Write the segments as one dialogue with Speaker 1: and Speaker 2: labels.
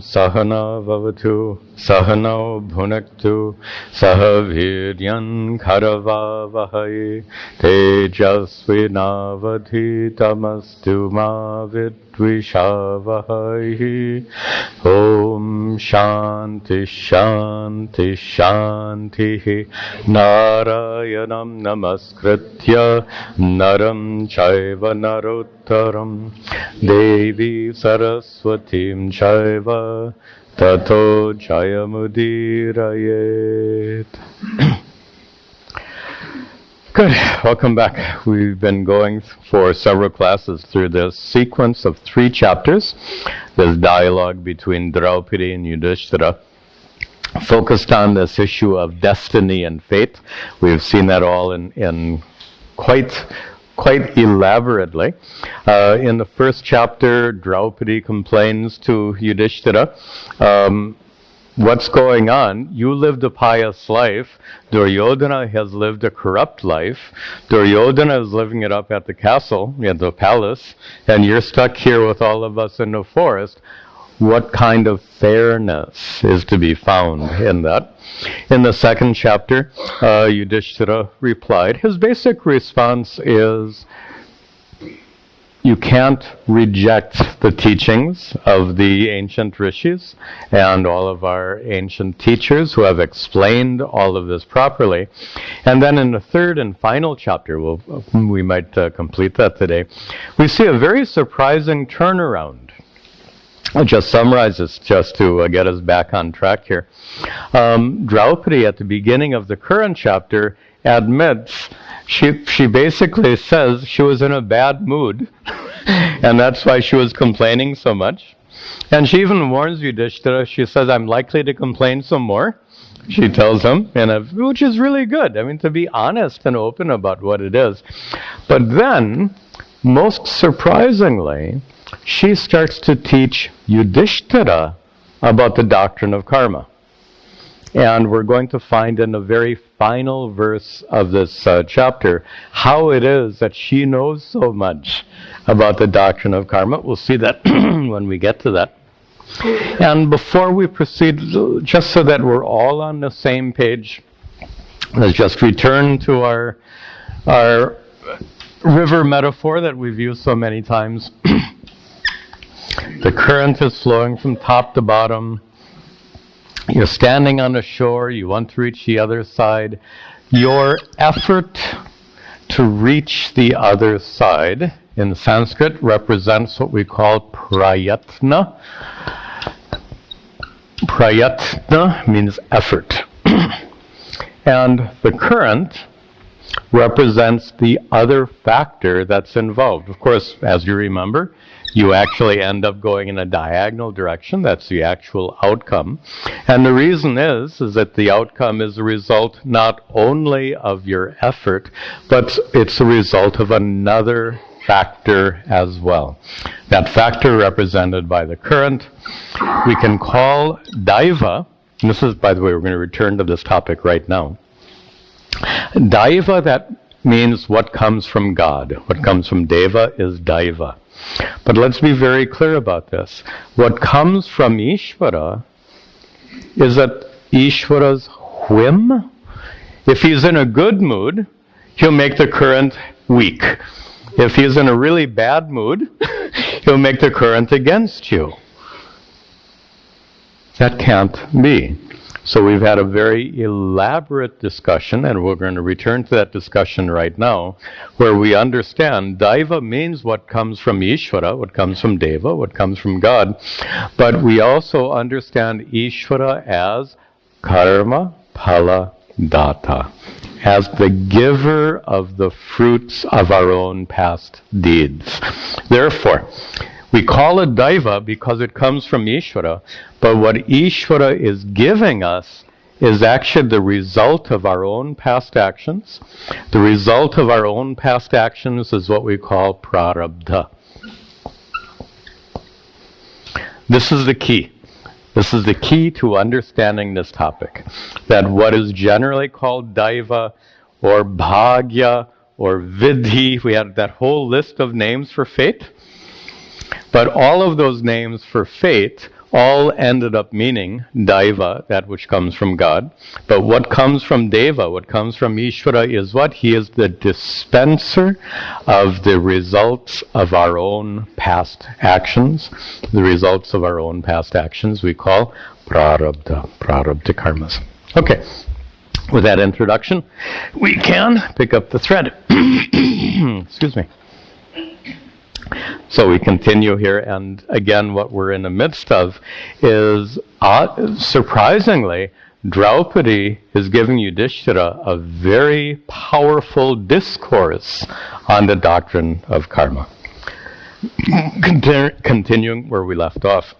Speaker 1: Sahana Vavatu Sahano Bhunaktu Sahaviryan Karavavahai Tejasvinavadhitamastu ma vidvishavahai. Om Shanti Shanti Shanti Narayanam Namaskritya Naram Chaiva Narottaram Devi Saraswatim Chaiva Tato Jayamudirayet. Good. Welcome back. We've been going for several classes through this sequence of 3 chapters, this dialogue between Draupadi and Yuddhishthira, focused on this issue of destiny and fate. We've seen that all in quite elaborately. In the first chapter, Draupadi complains to Yuddhishthira, what's going on? You lived a pious life. Duryodhana has lived a corrupt life. Duryodhana is living it up at the castle, at the palace, and you're stuck here with all of us in the forest. What kind of fairness is to be found in that? In the second chapter, Yuddhishthira replied. His basic response is, you can't reject the teachings of the ancient rishis and all of our ancient teachers who have explained all of this properly. And then in the third and final chapter, we might complete that today, we see a very surprising turnaround. I'll just summarize this just to get us back on track here. Draupadi, at the beginning of the current chapter, admits she basically says she was in a bad mood, and that's why she was complaining so much. And she even warns Yuddhishthira. She says, I'm likely to complain some more. She tells him, which is really good. I mean, to be honest and open about what it is. But then, most surprisingly, she starts to teach Yuddhishthira about the doctrine of karma. And we're going to find in the very final verse of this chapter how it is that she knows so much about the doctrine of karma. We'll see that when we get to that. And before we proceed, just so that we're all on the same page, let's just return to our river metaphor that we've used so many times. The current is flowing from top to bottom. You're standing on the shore, you want to reach the other side. Your effort to reach the other side in Sanskrit represents what we call prayatna. Prayatna means effort. And the current represents the other factor that's involved. Of course, as you remember, you actually end up going in a diagonal direction. That's the actual outcome. And the reason is that the outcome is a result not only of your effort, but it's a result of another factor as well. That factor represented by the current, we can call Daiva. And this is, by the way, we're going to return to this topic right now. Daiva, that means what comes from God. What comes from Deva is Daiva. But let's be very clear about this. What comes from Ishvara is that Ishvara's whim. If he's in a good mood, he'll make the current weak. If he's in a really bad mood, he'll make the current against you. That can't be. So we've had a very elaborate discussion, and we're going to return to that discussion right now, where we understand Daiva means what comes from Ishvara, what comes from Deva, what comes from God. But we also understand Ishvara as karma phala data, as the giver of the fruits of our own past deeds. Therefore, we call it Daiva because it comes from Ishvara, but what Ishvara is giving us is actually the result of our own past actions. The result of our own past actions is what we call prarabdha. This is the key. This is the key to understanding this topic. That what is generally called Daiva or Bhagya or Vidhi, we had that whole list of names for fate. But all of those names for fate all ended up meaning Daiva, that which comes from God. But what comes from Deva, what comes from Ishvara is what? He is the dispenser of the results of our own past actions. The results of our own past actions we call prarabdha karmas. Okay, with that introduction, we can pick up the thread. Excuse me. So we continue here, and again, what we're in the midst of is, surprisingly, Draupadi is giving Yuddhishthira a very powerful discourse on the doctrine of karma. Continuing where we left off.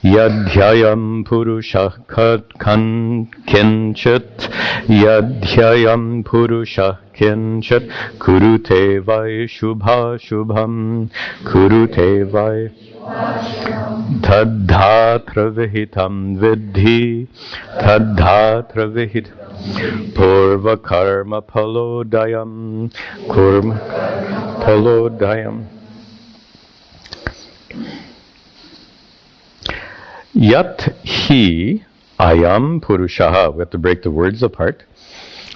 Speaker 1: Yadhyayam purusha kinchit yadhyayam purusha kinchit kurute vai shubha shubham kurute vai tadhatra vihitam vidhi tadhatra vihitam purva karma palodayam kurma palodayam. Yat hi ayam purushaha. We have to break the words apart.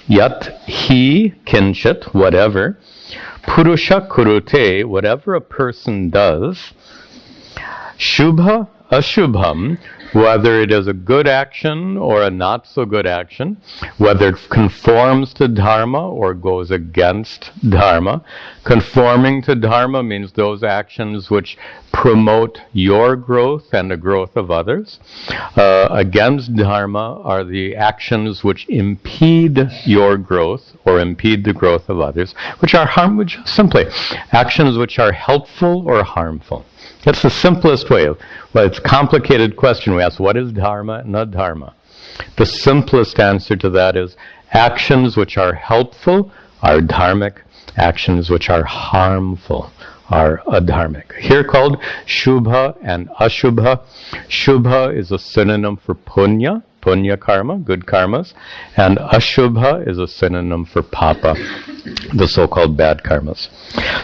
Speaker 1: Yat hi kinchit, whatever. Purusha kurute, whatever a person does. Shubha ashubham, whether it is a good action or a not so good action, whether it conforms to dharma or goes against dharma. Conforming to dharma means those actions which promote your growth and the growth of others. Against dharma are the actions which impede your growth or impede the growth of others, which are simply actions which are helpful or harmful. That's the simplest way of, well, it's a complicated question. We ask, what is dharma and adharma? The simplest answer to that is actions which are helpful are dharmic, actions which are harmful are adharmic. Here called Shubha and Ashubha. Shubha is a synonym for punya, punya karma, good karmas, and Ashubha is a synonym for papa, the so-called bad karmas.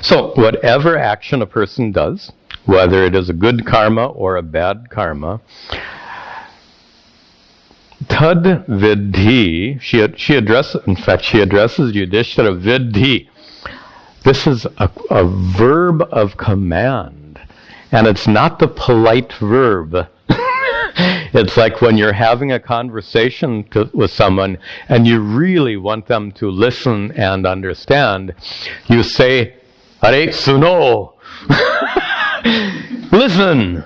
Speaker 1: So whatever action a person does, whether it is a good karma or a bad karma, tad vidhi, she addresses Yuddhishthira vidhi. This is a verb of command, and it's not the polite verb. It's like when you're having a conversation with someone and you really want them to listen and understand, you say, "Are suno." Listen,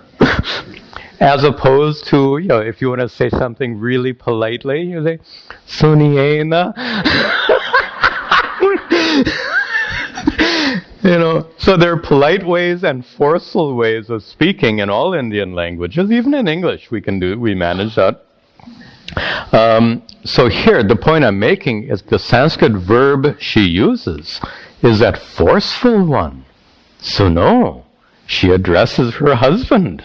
Speaker 1: as opposed to, if you want to say something really politely, you say, "Suniena." So there are polite ways and forceful ways of speaking in all Indian languages. Even in English, we manage that. So here, the point I'm making is the Sanskrit verb she uses is that forceful one. Suno. She addresses her husband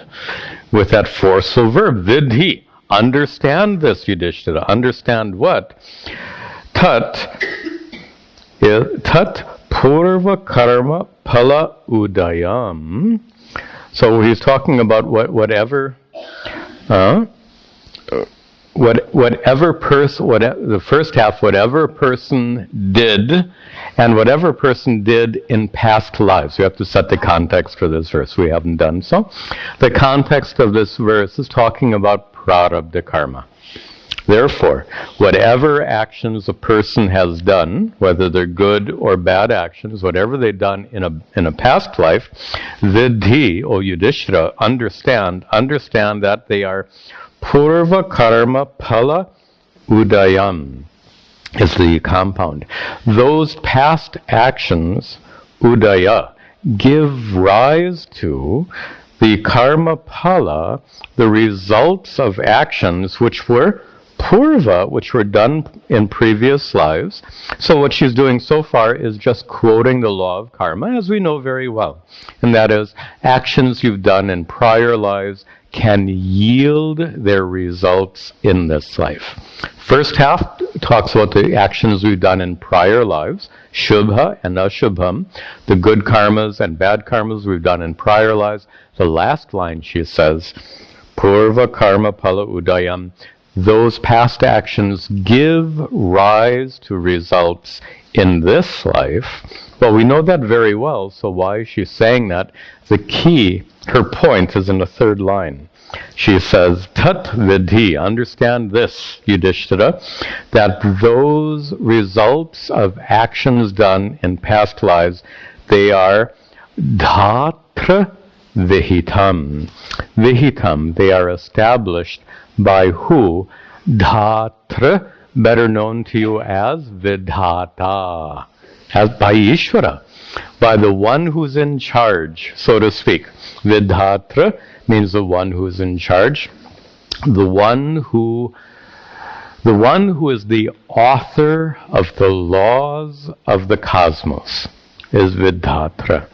Speaker 1: with that forceful verb, vidhi. Understand this, Yuddhishthira. Understand what? Tat purva karma pala udayam. So he's talking about whatever the first half, whatever person did, and whatever person did in past lives. We have to set the context for this verse. We haven't done so. The context of this verse is talking about prarabdha karma. Therefore, whatever actions a person has done, whether they're good or bad actions, whatever they've done in a past life, vidhi, O Yuddhishthira, understand that they are purva karma pala udayam is the compound. Those past actions, udaya, give rise to the karma pala, the results of actions which were purva, which were done in previous lives. So what she's doing so far is just quoting the law of karma, as we know very well. And that is, actions you've done in prior lives can yield their results in this life. First half, talks about the actions we've done in prior lives, Shubha and Ashubham, the good karmas and bad karmas we've done in prior lives. The last line she says, Purva karma pala udayam, those past actions give rise to results in this life. Well, we know that very well, so why is she saying that? The key, her point, is in the third line. She says, Tat vidhi, understand this, Yuddhishthira, that those results of actions done in past lives, they are dhatra vihitam. Vihitam, they are established by who? Dhatra, better known to you as Vidhata, as by Ishvara, by the one who's in charge, so to speak. Vidhatra means the one who's in charge, the one who is the author of the laws of the cosmos is Vidhatra.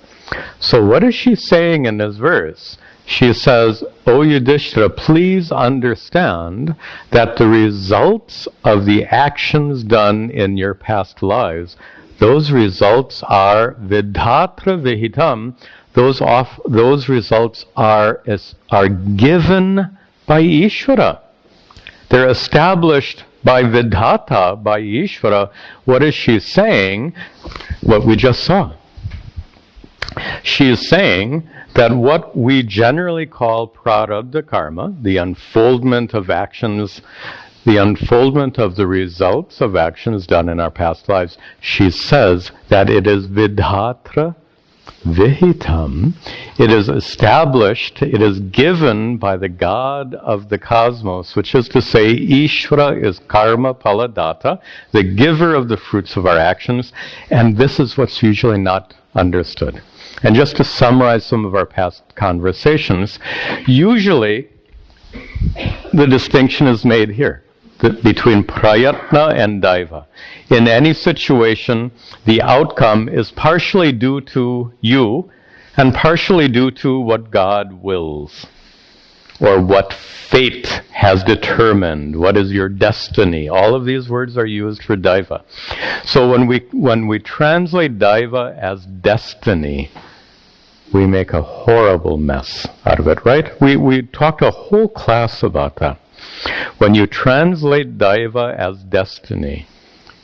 Speaker 1: So what is she saying in this verse? She says, O Yuddhishthira, please understand that the results of the actions done in your past lives, those results are vidhatra vihitam, those results are given by Ishvara. They're established by vidhata, by Ishvara. What is she saying? What we just saw. She is saying that what we generally call prarabdha karma, the unfoldment of actions, the unfoldment of the results of actions done in our past lives, she says that it is vidhatra vihitam. It is established, it is given by the God of the cosmos, which is to say, Ishvara is karma paladata, the giver of the fruits of our actions, and this is what's usually not understood. And just to summarize some of our past conversations, usually the distinction is made here between prayatna and daiva. In any situation, the outcome is partially due to you and partially due to what God wills, or what fate has determined, what is your destiny. All of these words are used for daiva. So when we translate daiva as destiny, we make a horrible mess out of it, right? We talked a whole class about that. When you translate daiva as destiny,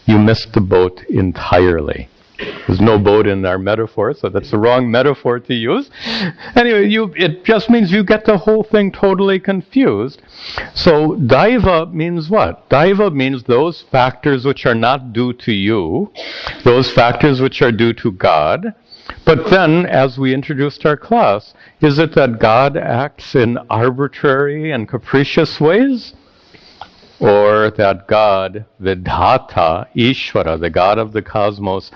Speaker 1: you miss the boat entirely. There's no boat in our metaphor, so that's the wrong metaphor to use. Anyway, it just means you get the whole thing totally confused. So daiva means what? Daiva means those factors which are not due to you, those factors which are due to God. But then, as we introduced our class, is it that God acts in arbitrary and capricious ways? Or that God, Vidhata, Ishvara, the God of the cosmos,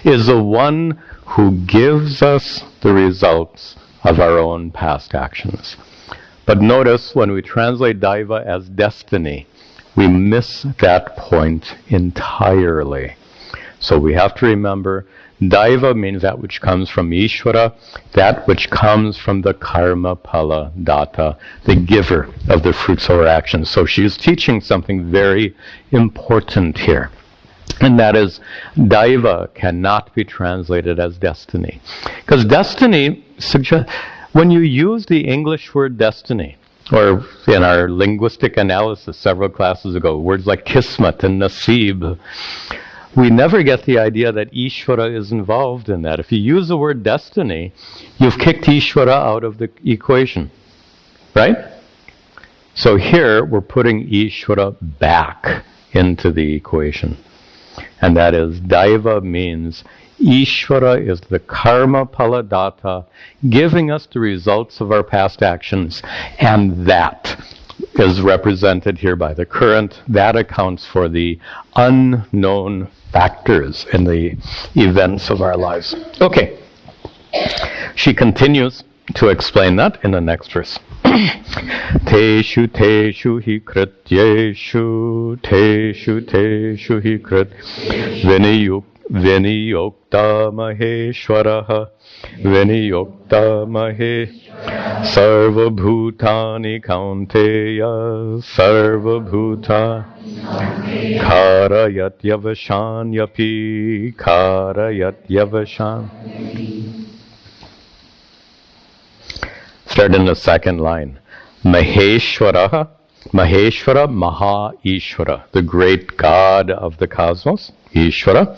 Speaker 1: is the one who gives us the results of our own past actions? But notice, when we translate daiva as destiny, we miss that point entirely. So we have to remember, daiva means that which comes from Ishvara, that which comes from the karma pala data, the giver of the fruits of our actions. So she is teaching something very important here. And that is, daiva cannot be translated as destiny. Because destiny suggests, when you use the English word destiny, or in our linguistic analysis several classes ago, words like kismat and nasib, we never get the idea that Ishvara is involved in that. If you use the word destiny, you've kicked Ishvara out of the equation, right? So here we're putting Ishvara back into the equation. And that is, daiva means Ishvara is the karma paladata, giving us the results of our past actions, and that is represented here by the current. That accounts for the unknown factors in the events of our lives. Okay. She continues to explain that in the next verse. Teshu teshu hi krityeshu, teshu teshu hi krit Viniyokta Maheshwaraha Viniyokta Sarva Bhutani Kaunteya Sarva Bhuta Karayat Yavashan Yapi Karayat Yavashan. Start in the second line. Maheshwaraha, Maheshwara, Maha Ishvara, the great God of the cosmos, Ishvara.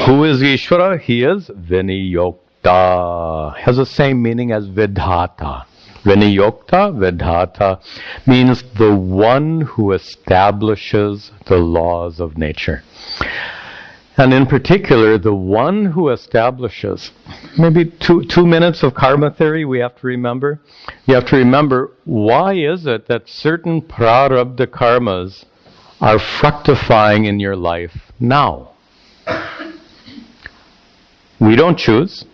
Speaker 1: Who is Ishvara? He is Viniyokta. Has the same meaning as Vidhata. Viniyokta, Vidhata means the one who establishes the laws of nature. And in particular, the one who establishes, maybe two minutes of karma theory we have to remember. You have to remember, why is it that certain prarabdha karmas are fructifying in your life now? We don't choose.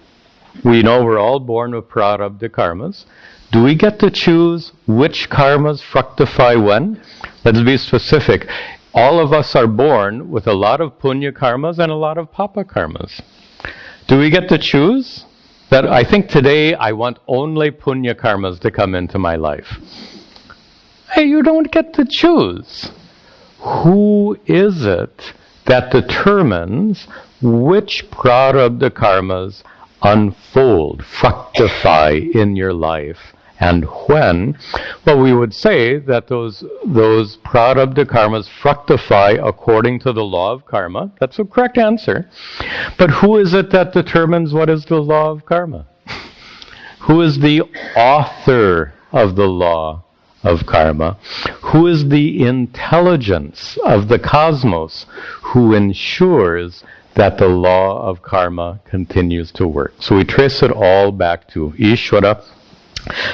Speaker 1: We know we're all born with prarabdha karmas. Do we get to choose which karmas fructify when? Let's be specific. All of us are born with a lot of punya karmas and a lot of papa karmas. Do we get to choose? That I think today I want only punya karmas to come into my life. Hey, you don't get to choose. Who is it that determines which prarabdha karmas unfold, fructify in your life? And when? Well, we would say that those prarabdha karmas fructify according to the law of karma. That's the correct answer. But who is it that determines what is the law of karma? Who is the author of the law of karma? Who is the intelligence of the cosmos who ensures that the law of karma continues to work? So we trace it all back to Ishvara.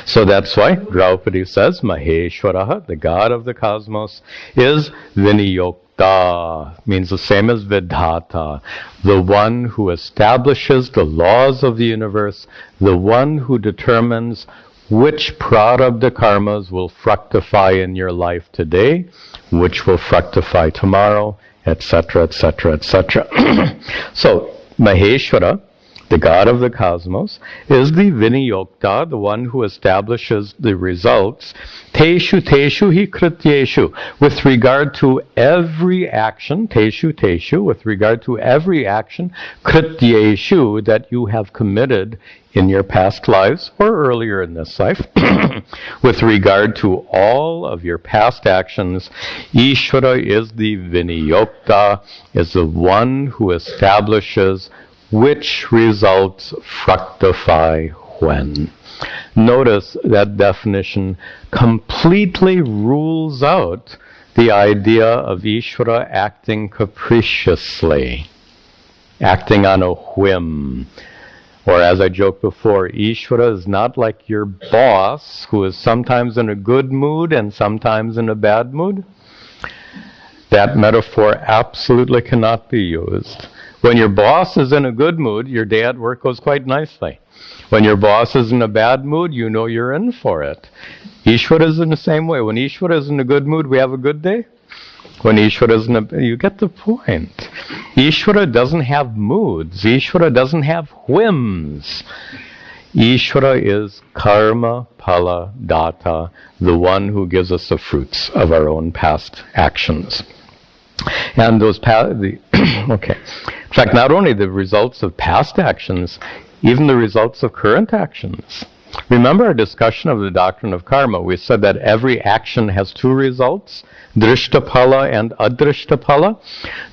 Speaker 1: So that's why Draupadi says, Maheshwaraha, the God of the cosmos, is Viniyokta, means the same as Vidhata, the one who establishes the laws of the universe, the one who determines which prarabdha karmas will fructify in your life today, which will fructify tomorrow, etc., etc., etc. So, Maheshwara, the God of the cosmos, is the Viniyokta, the one who establishes the results, teshu teshu hi krityeshu, with regard to every action, teshu, with regard to every action, krityeshu, that you have committed in your past lives or earlier in this life. With regard to all of your past actions, Ishvara is the Viniyokta, is the one who establishes which results fructify when. Notice that definition completely rules out the idea of Ishvara acting capriciously, acting on a whim. Or as I joked before, Ishvara is not like your boss who is sometimes in a good mood and sometimes in a bad mood. That metaphor absolutely cannot be used. When your boss is in a good mood, your day at work goes quite nicely. When your boss is in a bad mood, you know you're in for it. Ishvara is in the same way. When Ishvara is in a good mood, we have a good day. When Ishvara is in a... You get the point. Ishvara doesn't have moods. Ishvara doesn't have whims. Ishvara is karma phala data, the one who gives us the fruits of our own past actions. And those okay. In fact, not only the results of past actions, even the results of current actions. Remember our discussion of the doctrine of karma. We said that every action has two results, drishtapala and adrishtapala.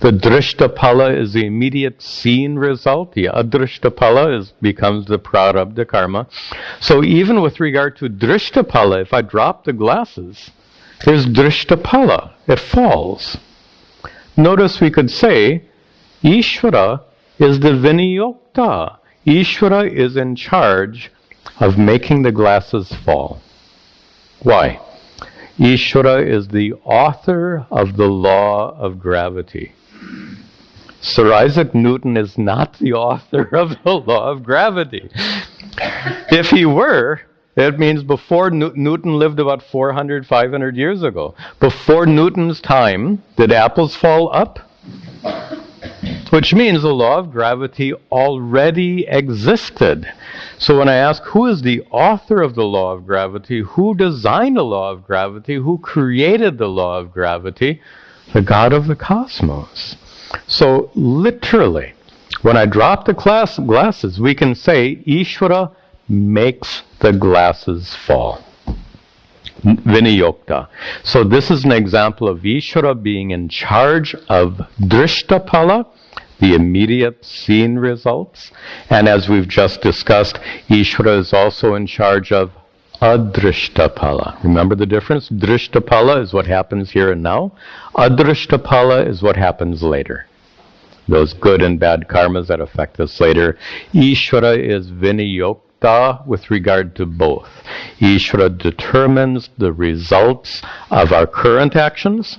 Speaker 1: The drishtapala is the immediate seen result. The adrishtapala becomes the prarabdha karma. So even with regard to drishtapala, if I drop the glasses, there's drishtapala. It falls. Notice we could say, Ishvara is the Viniyokta. Ishvara is in charge of making the glasses fall. Why? Ishvara is the author of the law of gravity. Sir Isaac Newton is not the author of the law of gravity. If he were, it means before Newton lived about 400, 500 years ago. Before Newton's time, did apples fall up? which means the law of gravity already existed. So when I ask who is the author of the law of gravity, who designed the law of gravity, who created the law of gravity, the God of the cosmos. So literally, when I drop the glasses, we can say Ishvara makes the glasses fall. Vinayokta. So this is an example of Ishvara being in charge of Drishtapala, the immediate seen results. And as we've just discussed, Ishvara is also in charge of Adrishtapala. Remember the difference? Drishtapala is what happens here and now. Adrishtapala is what happens later. Those good and bad karmas that affect us later. Ishvara is Vinayokta with regard to both. Ishvara determines the results of our current actions.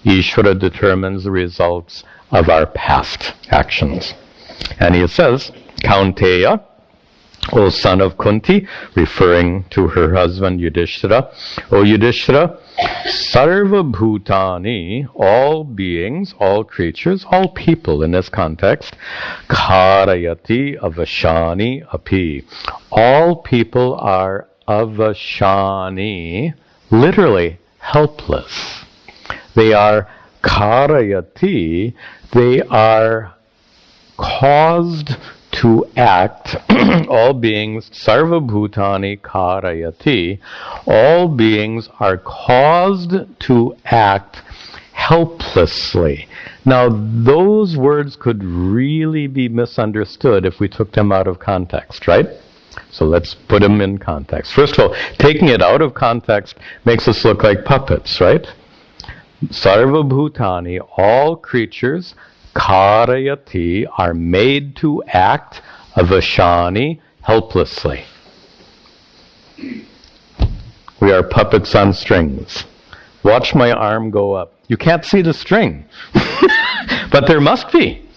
Speaker 1: Ishvara determines the results of our past actions. And he says, Kaunteya, O son of Kunti, referring to her husband Yuddhishthira, O Yuddhishthira, Sarva Bhutani, all beings, all creatures, all people in this context, Karayati Avashani Api. All people are Avashani, literally helpless. They are Karayati, they are caused to act. All beings, Sarva Bhutani Karayati, all beings are caused to act helplessly. Now, those words could really be misunderstood if we took them out of context, right? So let's put them in context. First of all, taking it out of context makes us look like puppets, right? Sarva Bhutani, all creatures, Karayati, are made to act avashani, helplessly. We are puppets on strings. Watch my arm go up. You can't see the string. But there must be.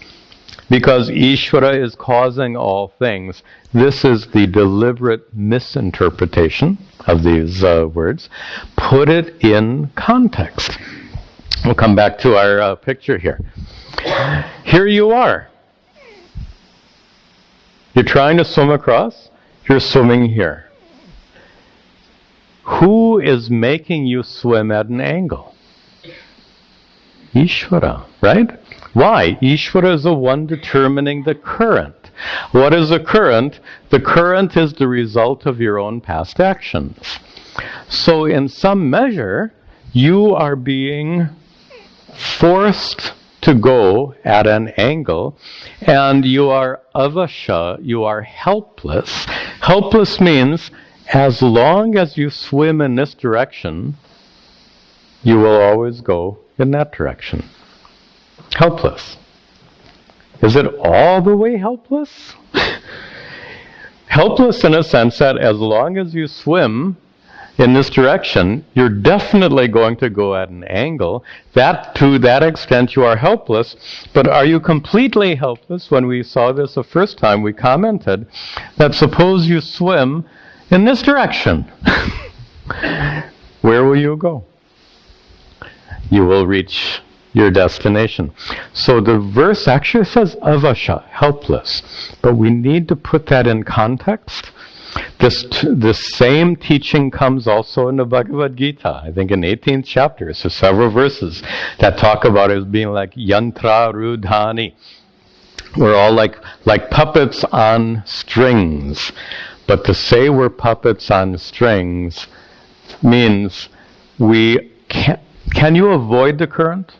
Speaker 1: Because Ishvara is causing all things. This is the deliberate misinterpretation of these words. Put it in context. We'll come back to our picture here. Here you are. You're trying to swim across. You're swimming here. Who is making you swim at an angle? Ishvara, right? Why? Ishvara is the one determining the current. What is the current? The current is the result of your own past actions. So in some measure, you are being forced to go at an angle, and you are avasha, you are helpless. Helpless means as long as you swim in this direction, you will always go in that direction. Helpless. Is it all the way helpless? Helpless in a sense that as long as you swim in this direction, you're definitely going to go at an angle. That, to that extent, you are helpless. But are you completely helpless? When we saw this the first time, we commented that suppose you swim in this direction. Where will you go? You will reach your destination. So the verse actually says avasha, helpless. But we need to put that in context. This same teaching comes also in the Bhagavad Gita, I think in the 18th chapter. So several verses that talk about it as being like yantra rudhani. We're all like puppets on strings. But to say we're puppets on strings means we can't. Can you avoid the current?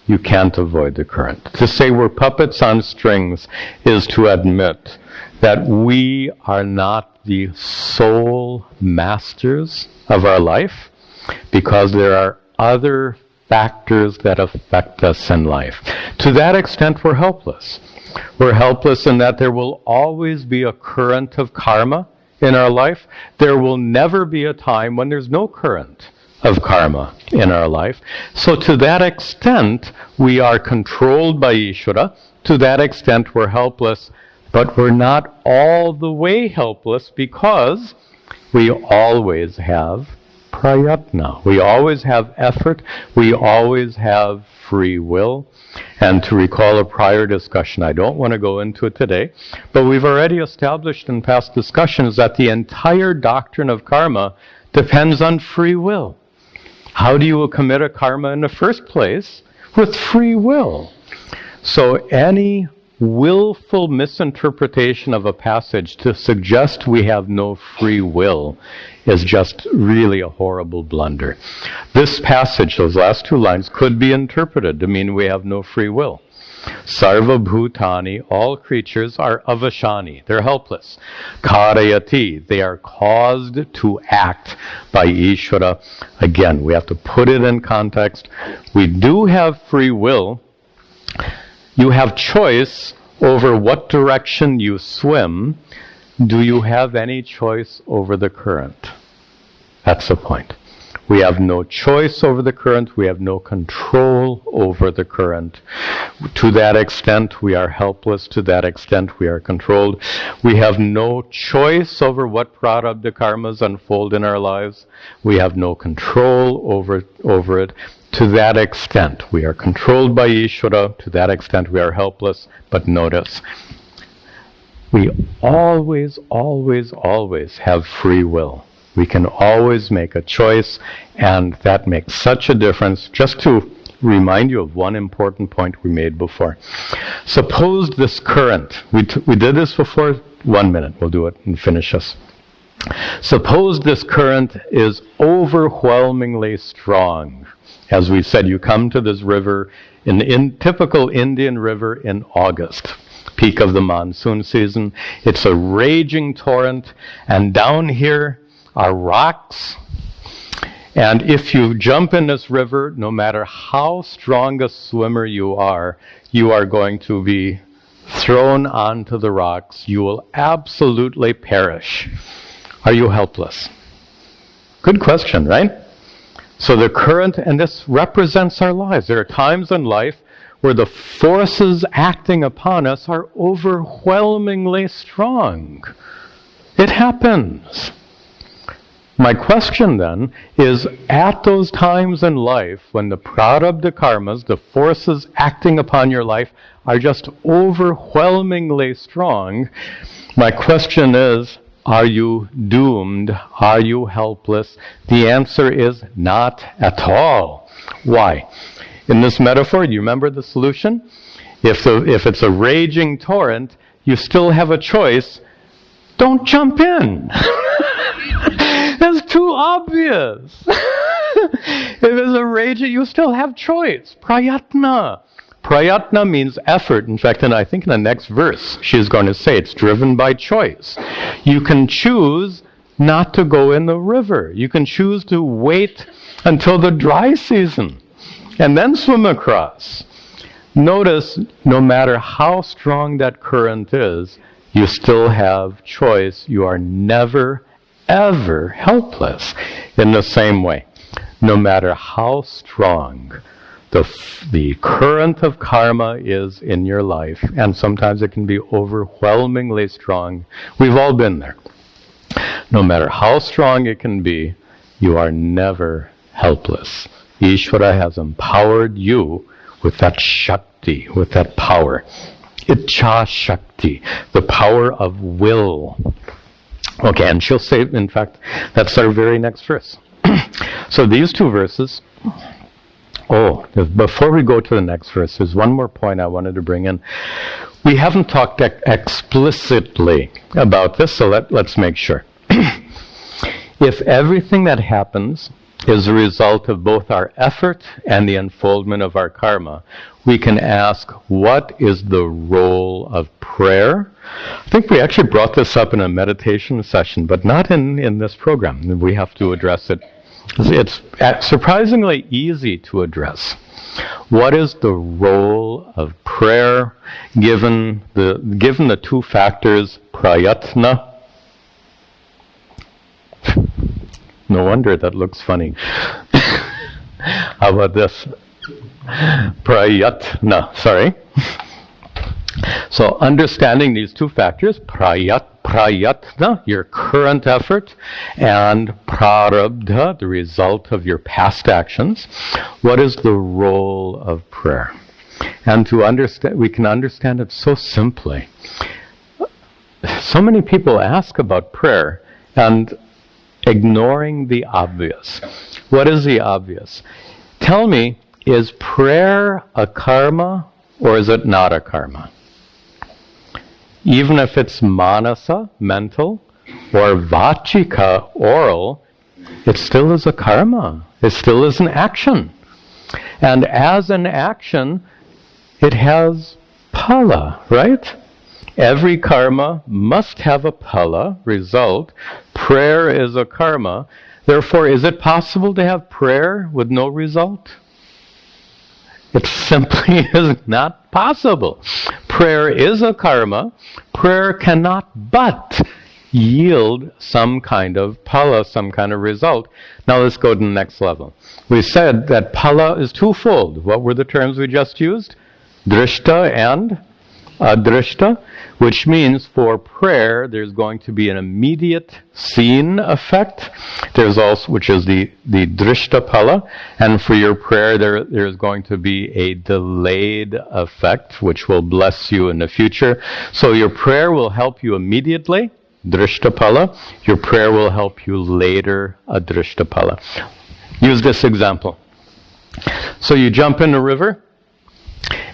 Speaker 1: You can't avoid the current. To say we're puppets on strings is to admit that we are not the sole masters of our life, because there are other factors that affect us in life. To that extent, we're helpless. We're helpless in that there will always be a current of karma in our life. There will never be a time when there's no current of karma in our life. So to that extent, we are controlled by Ishvara. To that extent, we're helpless. But we're not all the way helpless, because we always have prayatna. We always have effort. We always have free will. And to recall a prior discussion, I don't want to go into it today, but we've already established in past discussions that the entire doctrine of karma depends on free will. How do you commit a karma in the first place? With free will. So any willful misinterpretation of a passage to suggest we have no free will is just really a horrible blunder. This passage, those last two lines, could be interpreted to mean we have no free will. Sarva bhutani, all creatures are avashani, they're helpless. Karayati, they are caused to act by Ishvara. Again, we have to put it in context. We do have free will. You have choice over what direction you swim. Do you have any choice over the current? That's the point. We have no choice over the current. We have no control over the current. To that extent, we are helpless. To that extent, we are controlled. We have no choice over what prarabdha karmas unfold in our lives. We have no control over it. To that extent, we are controlled by Ishvara. To that extent, we are helpless. But notice, we always, always, always have free will. We can always make a choice, and that makes such a difference. Just to remind you of one important point we made before. Suppose this current, we did this before, 1 minute, we'll do it and finish us. Suppose this current is overwhelmingly strong. As we said, you come to this river, in typical Indian river in August, peak of the monsoon season. It's a raging torrent, and down here are rocks. And if you jump in this river, no matter how strong a swimmer you are going to be thrown onto the rocks. You will absolutely perish. Are you helpless? Good question, right? So the current, and this represents our lives. There are times in life where the forces acting upon us are overwhelmingly strong. It happens. My question then is, at those times in life when the prarabdha karmas, the forces acting upon your life, are just overwhelmingly strong, my question is, are you doomed? Are you helpless? The answer is not at all. Why? In this metaphor, do you remember the solution? If it's a raging torrent, you still have a choice. Don't jump in. That's too obvious. If it's a raging, you still have choice. Prayatna. Prayatna means effort. In fact, I think in the next verse, she's going to say it's driven by choice. You can choose not to go in the river. You can choose to wait until the dry season and then swim across. Notice, no matter how strong that current is, you still have choice. You are never, ever helpless. In the same way, no matter how strong the current of karma is in your life, and sometimes it can be overwhelmingly strong. We've all been there. No matter how strong it can be, you are never helpless. Ishvara has empowered you with that Shakti, with that power. Ichha Shakti, the power of will. Okay, and she'll say, in fact, that's our very next verse. So these two verses. Oh, before we go to the next verse, there's one more point I wanted to bring in. We haven't talked explicitly about this, so let's make sure. If everything that happens is a result of both our effort and the unfoldment of our karma, we can ask, what is the role of prayer? I think we actually brought this up in a meditation session, but not in this program. We have to address it. It's surprisingly easy to address. What is the role of prayer given the two factors, prayatna? No wonder that looks funny. How about this? Prayatna, sorry. So understanding these two factors, prayat, prayatna, your current effort, and prarabdha, the result of your past actions. What is the role of prayer? And to understand, we can understand it so simply. So many people ask about prayer and ignoring the obvious. What is the obvious? Tell me, is prayer a karma or is it not a karma? Even if it's manasa, mental, or vachika, oral, it still is a karma. It still is an action. And as an action, it has phala, right? Every karma must have a phala, result. Prayer is a karma. Therefore, is it possible to have prayer with no result? It simply is not possible. Prayer is a karma. Prayer cannot but yield some kind of phala, some kind of result. Now let's go to the next level. We said that phala is twofold. What were the terms we just used? Drishta and adrishta, which means for prayer there's going to be an immediate seen effect. There's also, which is the drishta phala, and for your prayer there's going to be a delayed effect, which will bless you in the future. So your prayer will help you immediately, drishta phala. Your prayer will help you later, adrishta phala. Use this example. So you jump in the river,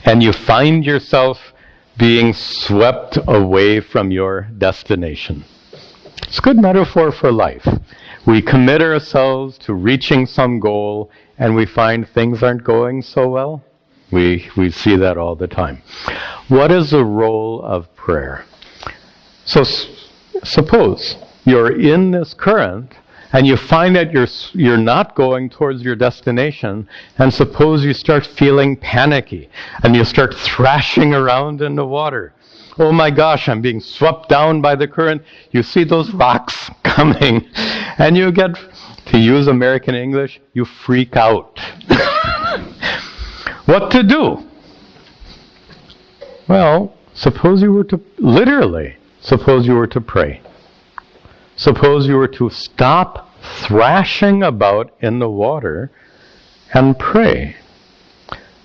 Speaker 1: and you find yourself being swept away from your destination. It's a good metaphor for life. We commit ourselves to reaching some goal, and we find things aren't going so well. We see that all the time. What is the role of prayer? So suppose you're in this current, and you find that you're not going towards your destination, and suppose you start feeling panicky, and you start thrashing around in the water. Oh my gosh, I'm being swept down by the current. You see those rocks coming, and you get, to use American English, you freak out. What to do? Well, suppose you were to pray. Suppose you were to stop thrashing about in the water and pray.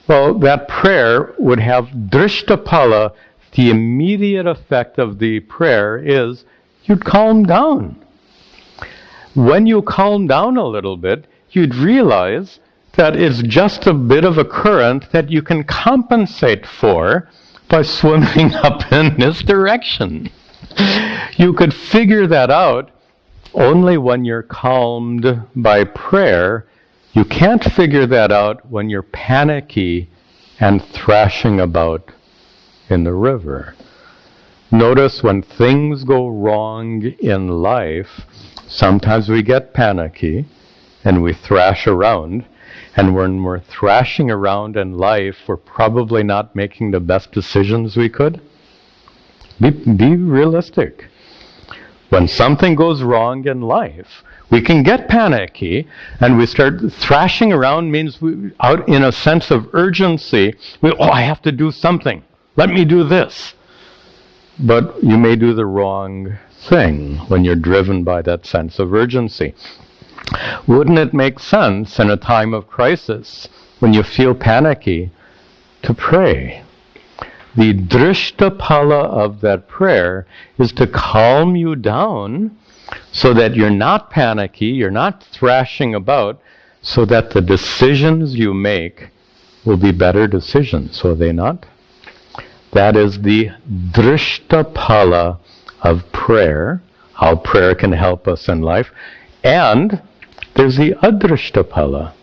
Speaker 1: Well, that prayer would have drishtapala. The immediate effect of the prayer is you'd calm down. When you calm down a little bit, you'd realize that it's just a bit of a current that you can compensate for by swimming up in this direction. You could figure that out only when you're calmed by prayer. You can't figure that out when you're panicky and thrashing about in the river. Notice when things go wrong in life, sometimes we get panicky and we thrash around. And when we're thrashing around in life, we're probably not making the best decisions we could. Be realistic. When something goes wrong in life, we can get panicky, and we start thrashing around. Means we out in a sense of urgency. I have to do something. Let me do this. But you may do the wrong thing when you're driven by that sense of urgency. Wouldn't it make sense in a time of crisis, when you feel panicky, to pray? The drishtapala of that prayer is to calm you down so that you're not panicky, you're not thrashing about, so that the decisions you make will be better decisions, will they not? That is the drishtapala of prayer, how prayer can help us in life. And there's the adrishtapala.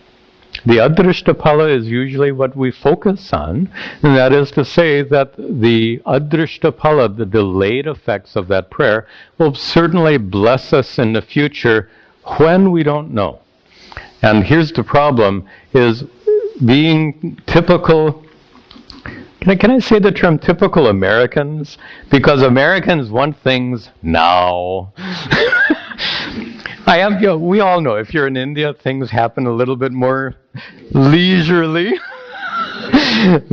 Speaker 1: The adrishtapala is usually what we focus on, and that is to say that the adrishtapala, the delayed effects of that prayer, will certainly bless us in the future when we don't know. And here's the problem, is being typical. Can I say the term typical Americans? Because Americans want things now. We all know, if you're in India, things happen a little bit more leisurely.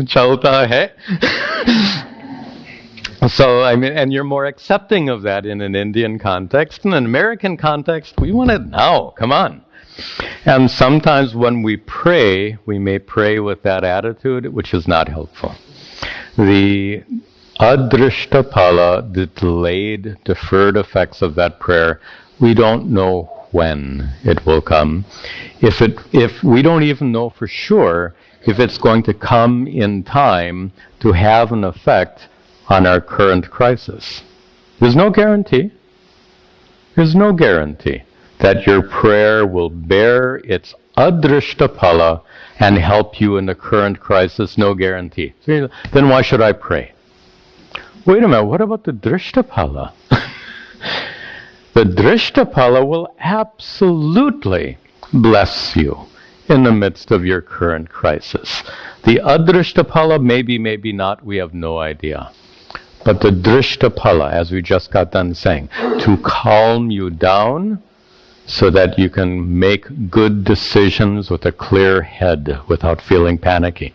Speaker 1: Chalta hai. So, I mean, and you're more accepting of that in an Indian context. In an American context, we want it now. Come on. And sometimes when we pray, we may pray with that attitude, which is not helpful. The adrishtapala, the delayed, deferred effects of that prayer, we don't know when it will come. If we don't even know for sure if it's going to come in time to have an effect on our current crisis. There's no guarantee. There's no guarantee that your prayer will bear its adrishtapala and help you in the current crisis. No guarantee. Then why should I pray? Wait a minute, what about the drishtapala? The drishtapala will absolutely bless you in the midst of your current crisis. The adrishtapala, maybe, maybe not, we have no idea. But the drishtapala, as we just got done saying, to calm you down so that you can make good decisions with a clear head without feeling panicky.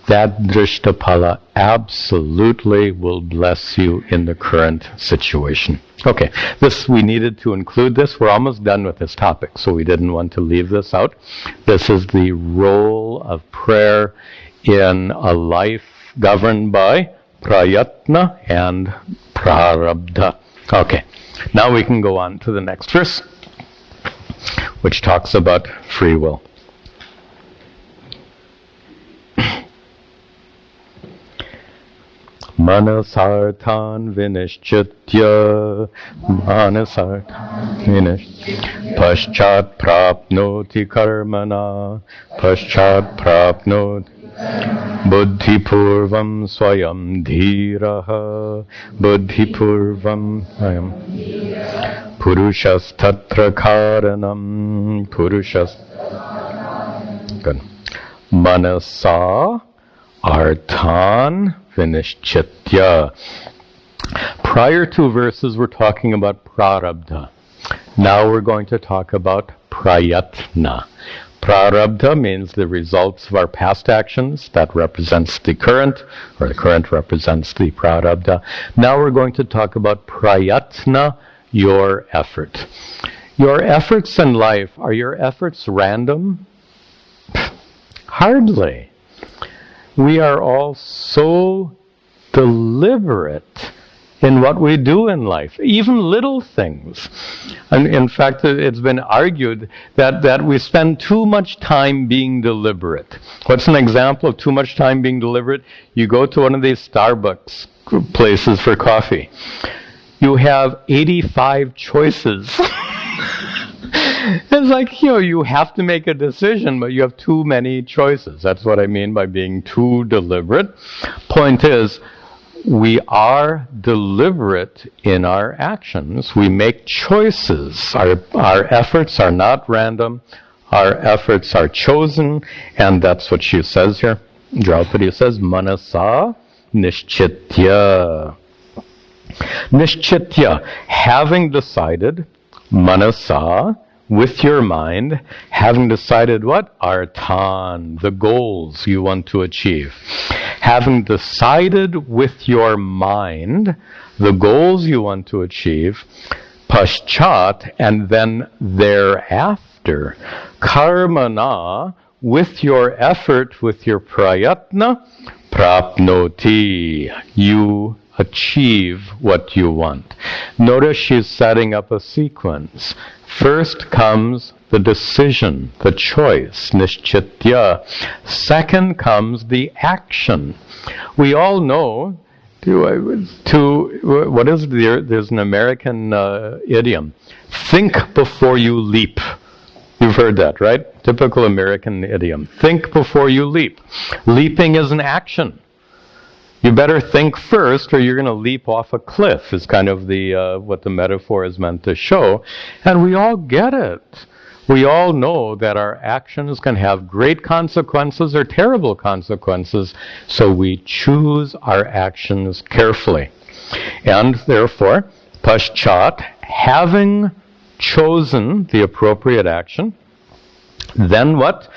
Speaker 1: That drishtapala absolutely will bless you in the current situation. Okay, we needed to include this. We're almost done with this topic, so we didn't want to leave this out. This is the role of prayer in a life governed by prayatna and prarabdha. Okay, now we can go on to the next verse, which talks about free will. Manasarthan vinishchitya paschat prapnoti karmana paschat prapnoti buddhipurvam swayam dhiraha buddhipurvam swayam purushas tatra karanam purushas. Good. Manasa arthan vinishchitya. Prior two verses we're talking about prarabdha. Now we're going to talk about prayatna. Prarabdha means the results of our past actions. That represents the current, or the current represents the prarabdha. Now we're going to talk about prayatna, your effort. Your efforts in life, are your efforts random? Hardly. We are all so deliberate in what we do in life, even little things. And in fact, it's been argued that we spend too much time being deliberate. What's an example of too much time being deliberate? You go to one of these Starbucks places for coffee. You have 85 choices. It's like, you have to make a decision, but you have too many choices. That's what I mean by being too deliberate. Point is, we are deliberate in our actions. We make choices. Our efforts are not random. Our efforts are chosen, and that's what she says here. Draupadi says, Manasa nishchitya. Nishchitya, having decided, Manasa, with your mind, having decided what? Artan, the goals you want to achieve. Having decided with your mind the goals you want to achieve, paschat, and then thereafter, karmana, with your effort, with your prayatna, prapnoti, you achieve what you want. Notice she's setting up a sequence. First comes the decision, the choice, nishchitya. Second comes the action. We all know, what is there's an American idiom, think before you leap. You've heard that, right? Typical American idiom. Think before you leap. Leaping is an action. You better think first or you're going to leap off a cliff is kind of what the metaphor is meant to show. And we all get it. We all know that our actions can have great consequences or terrible consequences, so we choose our actions carefully. And therefore, paschat, having chosen the appropriate action, then what?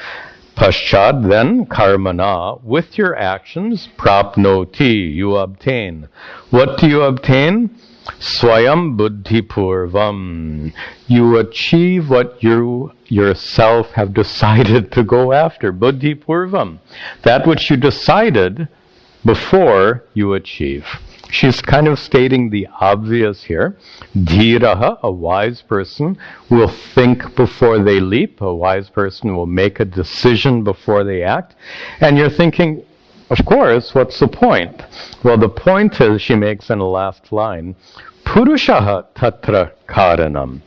Speaker 1: Paschat, then, karmana, with your actions, prapnoti, you obtain. What do you obtain? Swayam buddhi purvam. You achieve what you yourself have decided to go after. Buddhi purvam. That which you decided before you achieve. She's kind of stating the obvious here. Dhiraha, a wise person, will think before they leap. A wise person will make a decision before they act. And you're thinking, of course, what's the point? Well, the point is, she makes in the last line, Purushaha tatra karanam.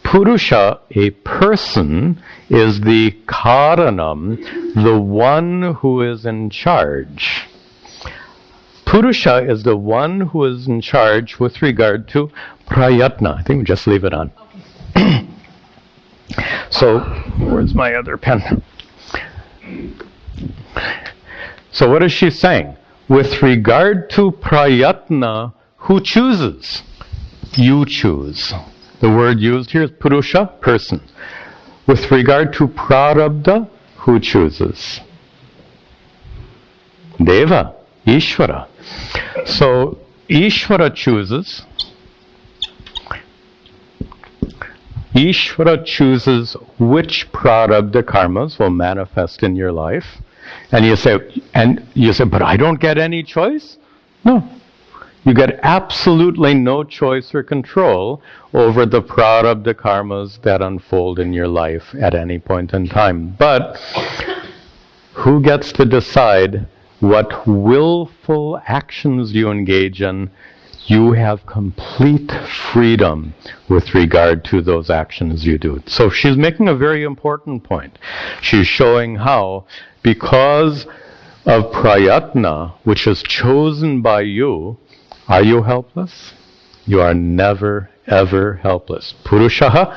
Speaker 1: Purusha, a person, is the karanam, the one who is in charge. Purusha is the one who is in charge with regard to prayatna. I think we just leave it on. Okay. So, where's my other pen? So what is she saying? With regard to prayatna, who chooses? You choose. The word used here is purusha, person. With regard to prarabdha, who chooses? Deva, Ishvara. So, Ishvara chooses. Ishvara chooses which prarabdha karmas will manifest in your life. And you say, but I don't get any choice? No. You get absolutely no choice or control over the prarabdha karmas that unfold in your life at any point in time. But who gets to decide what willful actions you engage in? You have complete freedom with regard to those actions you do. So she's making a very important point. She's showing how, because of prayatna, which is chosen by you, are you helpless? You are never, ever helpless. Purushaha,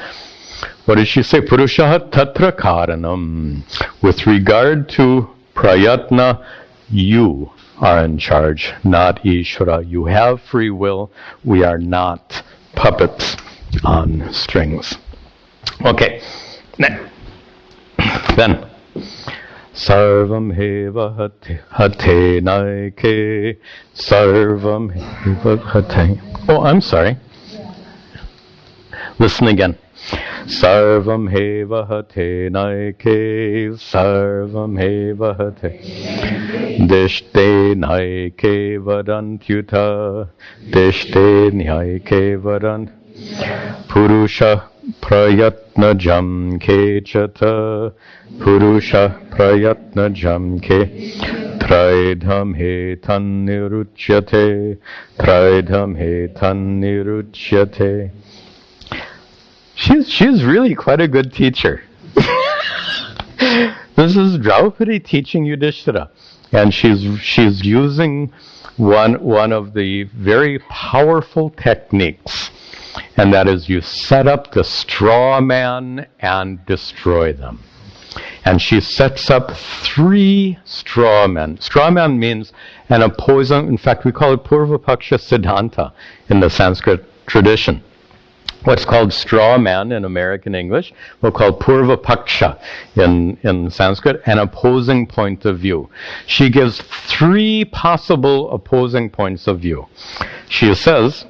Speaker 1: what did she say? Purushaha tatra karanam. With regard to prayatna, you are in charge, not Ishvara. You have free will. We are not puppets on strings. Okay. Then, sarvam heva hate naike, sarvam heva hate. Oh, I'm sorry. Listen again. Sarvam heva hate naike, sarvam heva hate. Deshte naike varantyuta, deshte nyaike varant. Purusha prayatna jamke chata, purusha prayatna jamke. Traidham hetan niruchyate, traidham hetan niruchyate. She's really quite a good teacher. This is Draupadi teaching Yuddhishthira, and she's using one of the very powerful techniques, and that is you set up the straw man and destroy them. And she sets up 3 straw men. Straw man means an opposing, in fact we call it Purvapaksha Siddhanta in the Sanskrit tradition. What's called straw man in American English, we'll call Purvapaksha in Sanskrit, an opposing point of view. She gives 3 possible opposing points of view. She says,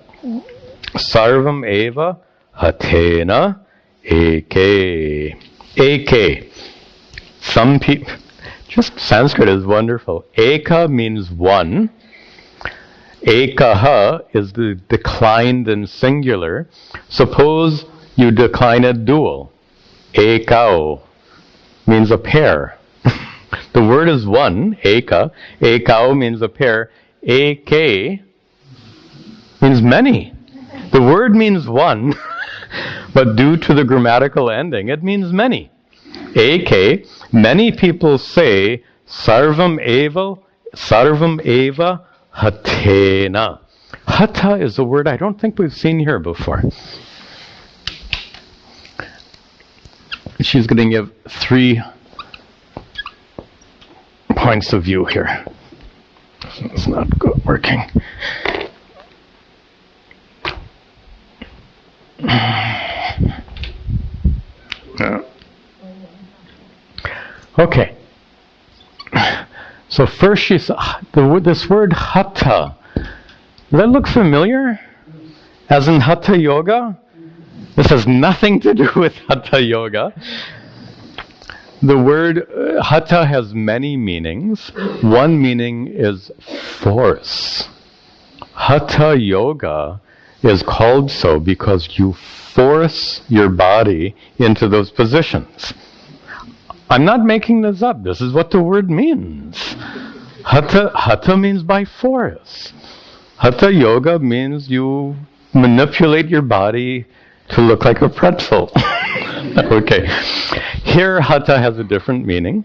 Speaker 1: Sarvam eva hatena eke. Eke. Some people, just Sanskrit is wonderful. Eka means one. Ekaha is the declined and singular. Suppose you decline a dual. Ekao means a pair. The word is one, eka. Ekao means a pair. Eke means many. The word means one, but due to the grammatical ending, it means many. Eke, many people say, sarvam eva hatena. Hata is a word I don't think we've seen here before. She's going to give 3 points of view here. It's not good working. No. Okay. So first she said, this word hatha, does that look familiar? As in hatha yoga? This has nothing to do with hatha yoga. The word hatha has many meanings. One meaning is force. Hatha yoga is called so because you force your body into those positions. I'm not making this up. This is what the word means. Hatha means by force. Hatha yoga means you manipulate your body to look like a pretzel. Okay. Here, hatha has a different meaning.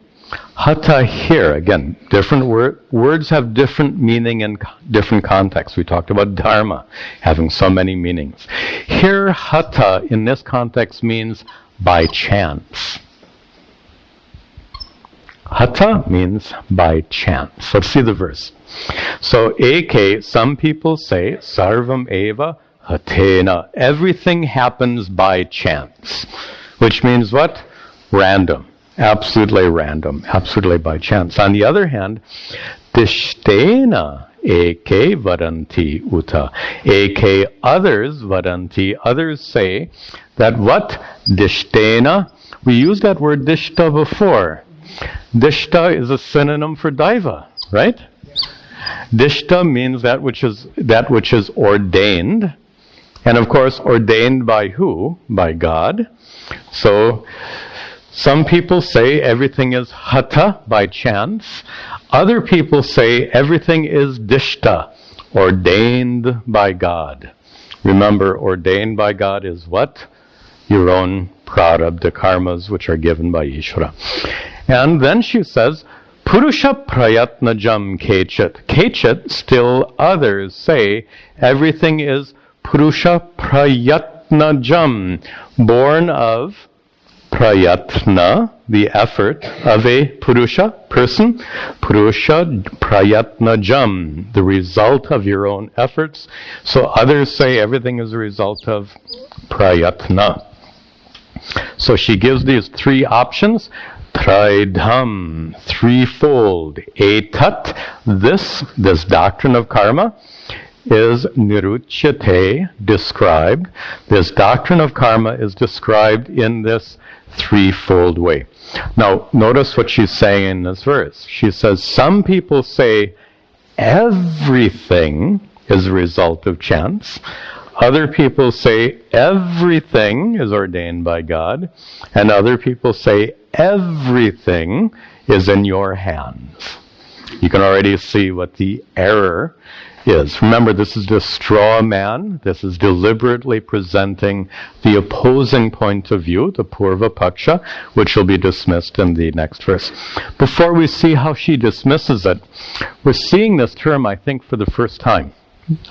Speaker 1: Hatha here, again, different words have different meaning in different contexts. We talked about dharma having so many meanings. Here, hatha in this context means by chance. Hatha means by chance. Let's see the verse. So, eke, some people say, sarvam eva hatena. Everything happens by chance. Which means what? Random. Absolutely random. Absolutely by chance. On the other hand, dishtena eke varanti uta. Eke others varanti. Others say that what? Dishtena. We used that word dishta before. Dishta is a synonym for daiva, right? Dishta means that which is ordained. And of course, ordained by who? By God. So, some people say everything is hatha, by chance. Other people say everything is dishta, ordained by God. Remember, ordained by God is what? Your own prarabdha karmas, which are given by Ishvara. And then she says, Purusha prayatnajam kechit. Kechit, still others say everything is Purusha prayatnajam, born of prayatna, the effort of a Purusha, person. Purusha prayatnajam, the result of your own efforts. So others say everything is a result of prayatna. So she gives these three options. Traidham, threefold. Etat, this doctrine of karma is niruchyate, described. This doctrine of karma is described in this threefold way. Now, notice what she's saying in this verse. She says, some people say everything is a result of chance. Other people say everything is ordained by God. And other people say everything is in your hands. You can already see what the error is. Remember, this is the straw man. This is deliberately presenting the opposing point of view, the Purva Paksha, which will be dismissed in the next verse. Before we see how she dismisses it, we're seeing this term, I think, for the first time.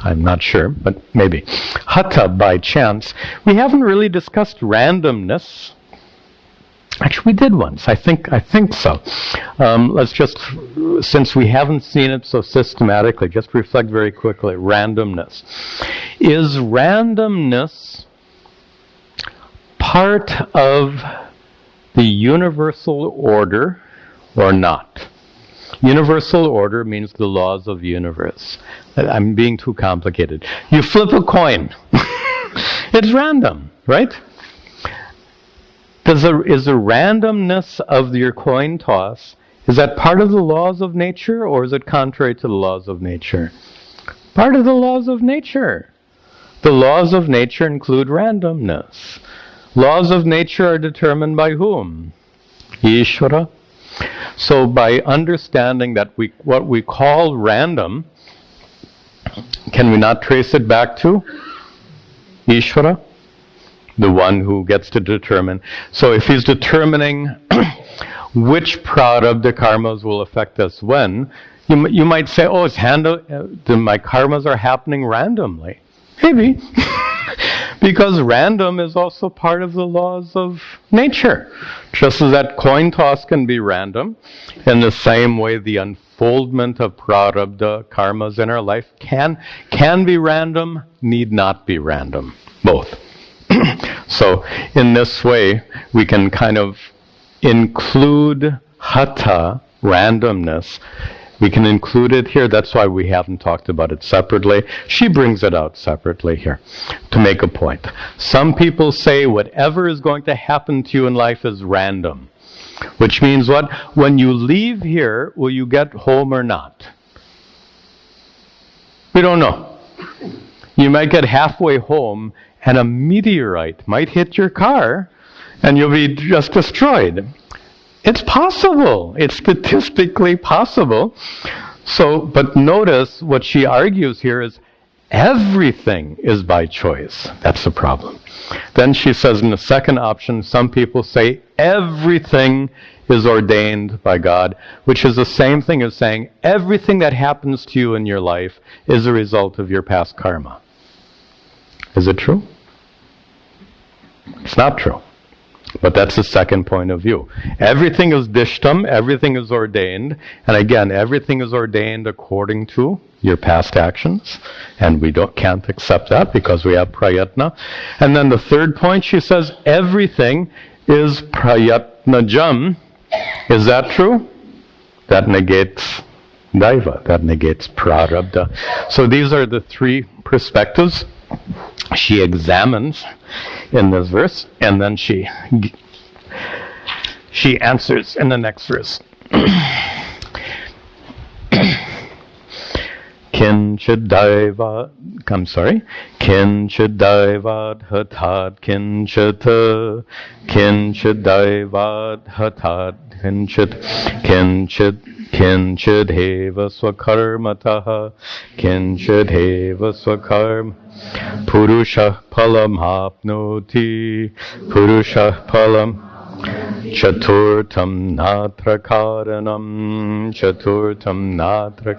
Speaker 1: I'm not sure, but maybe. Hatha, by chance. We haven't really discussed randomness. Actually, we did once. I think so. Let's just, since we haven't seen it so systematically, just reflect very quickly. Randomness. Is randomness part of the universal order or not? Universal order means the laws of the universe. I'm being too complicated. You flip a coin. It's random, right? Is the randomness of your coin toss, is that part of the laws of nature, or is it contrary to the laws of nature? Part of the laws of nature. The laws of nature include randomness. Laws of nature are determined by whom? Ishvara. So by understanding that what we call random, can we not trace it back to Ishvara? The one who gets to determine. So if he's determining which prarabdha karmas will affect us when, you might say, oh, my karmas are happening randomly. Maybe. Because random is also part of the laws of nature. Just as that coin toss can be random, in the same way the unfoldment of prarabdha karmas in our life can be random, need not be random. Both. So in this way, we can kind of include hatha, randomness, We can include it here. That's why we haven't talked about it separately. She brings it out separately here to make a point. Some people say whatever is going to happen to you in life is random. Which means what? When you leave here, will you get home or not? We don't know. You might get halfway home and a meteorite might hit your car and you'll be just destroyed. It's possible. It's statistically possible. So, but notice what she argues here is everything is by choice. That's the problem. Then she says in the second option, some people say everything is ordained by God, which is the same thing as saying everything that happens to you in your life is a result of your past karma. Is it true? It's not true. But that's the second point of view. Everything is dishtam, everything is ordained, and again, everything is ordained according to your past actions, and we can't accept that because we have prayatna. And then the third point, she says, everything is prayatnajam. Is that true? That negates daiva, that negates prarabdha. So these are the three perspectives she examines in this verse, and then she answers in the next verse. Kinchidaivad hatat kinchita, kinchidaivad hatat kinchidheva swakarmataha, kinchidheva swakarm. Purusha palam hapnoti, Purusha palam chaturtam natra karanam, chaturtam natra.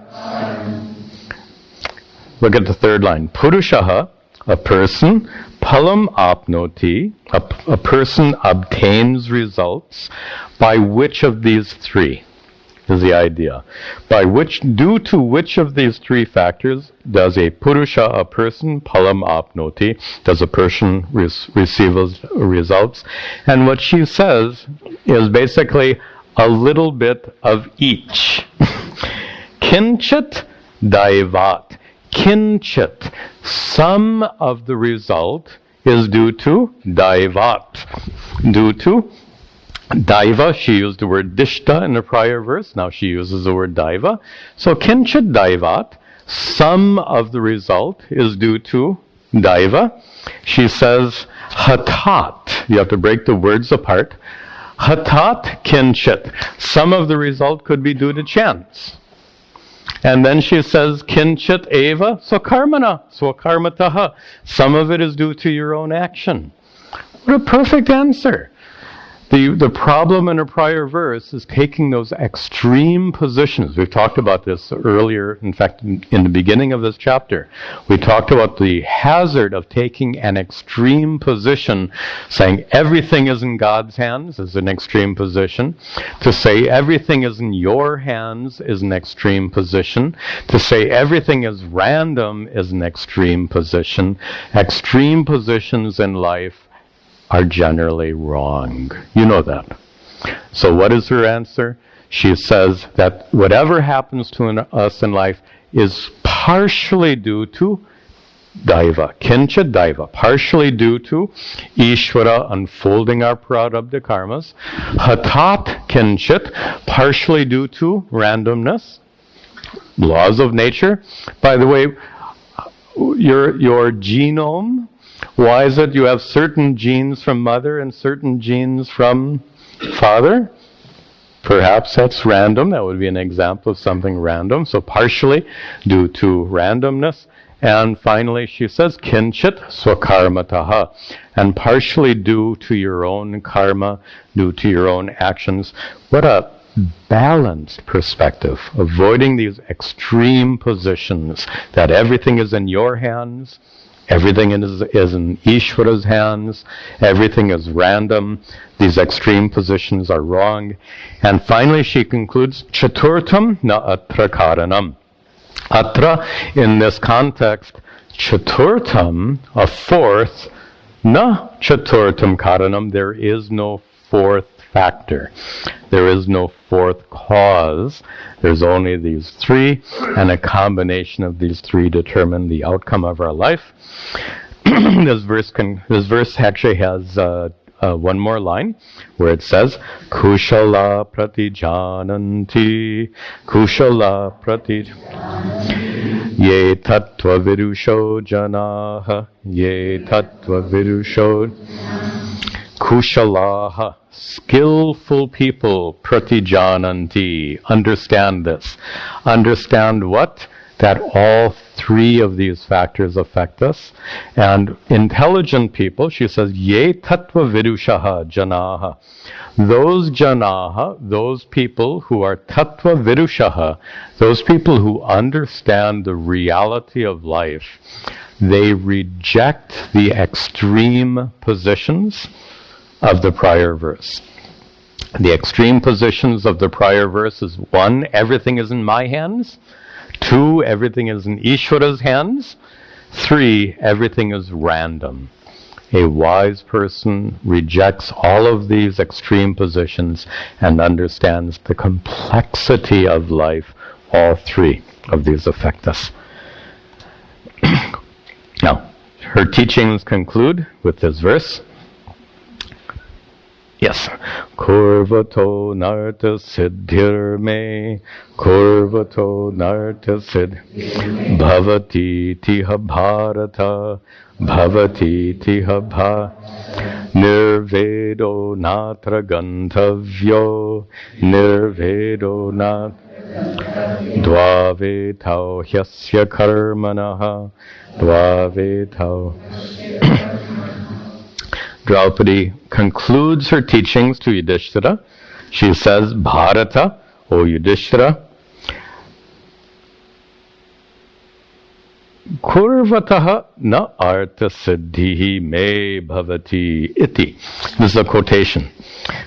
Speaker 1: Look at the third line. Purushaha, a person, palam apnoti, a person obtains results by which of these three? Is the idea. Due to which of these three factors does a purusha, a person, palam apnoti, does a person receive results? And what she says is basically a little bit of each. Kinchit daivat. Kinchit. Some of the result is due to daivat. Due to Daiva, she used the word dishta in the prior verse. Now she uses the word daiva. So kinchit daivat, some of the result is due to daiva. She says hatat. You have to break the words apart. Hatat kinchit. Some of the result could be due to chance. And then she says kinchit eva swakarmana, swakarmataha. Some of it is due to your own action. What a perfect answer. The problem in a prior verse is taking those extreme positions. We've talked about this earlier, in fact, in the beginning of this chapter. We talked about the hazard of taking an extreme position, saying everything is in God's hands is an extreme position. To say everything is in your hands is an extreme position. To say everything is random is an extreme position. Extreme positions in life are generally wrong. You know that. So what is her answer? She says that whatever happens to us in life is partially due to daiva, kinchit daiva, partially due to Ishvara unfolding our prarabdha karmas, hatat kinchit, partially due to randomness, laws of nature. By the way, your genome, why is it you have certain genes from mother and certain genes from father? Perhaps that's random. That would be an example of something random. So partially due to randomness. And finally she says, kinchit swakarmataha. And partially due to your own karma, due to your own actions. What a balanced perspective. Avoiding these extreme positions that everything is in your hands. Everything is in Ishvara's hands. Everything is random. These extreme positions are wrong. And finally she concludes, chaturtam na atra karanam. Atra, in this context, chaturtam, a fourth, na chaturtam karanam, there is no fourth factor. There is no fourth cause. There's only these three, and a combination of these three determine the outcome of our life. This verse actually has one more line where it says, Kushala pratijananti, Kushala Ye tattva virusho janaha, Ye tattva virusho Kushalaha, skillful people, pratijananti, understand this. Understand what? That all three of these factors affect us. And intelligent people, she says, ye tattva virushaha janaha. Those janaha, those people who are tattva virushaha, those people who understand the reality of life, they reject the extreme positions of the prior verse. The extreme positions of the prior verse is 1, everything is in my hands. 2, everything is in Ishvara's hands. 3, everything is random. A wise person rejects all of these extreme positions and understands the complexity of life. All three of these affect us. Now, her teachings conclude with this verse. Yes. Kurvato narta siddhir me, kurvato narta siddh, bhavati tiha bharata, bhavati tiha nirvedo natra ganthavyo, nirvedo nat dvavetau hyasya karmanaha, dvavetau. Draupadi concludes her teachings to Yuddhishthira. She says, Bharata, O Yuddhishthira, Kurvataha na artha siddhihi me bhavati iti. This is a quotation.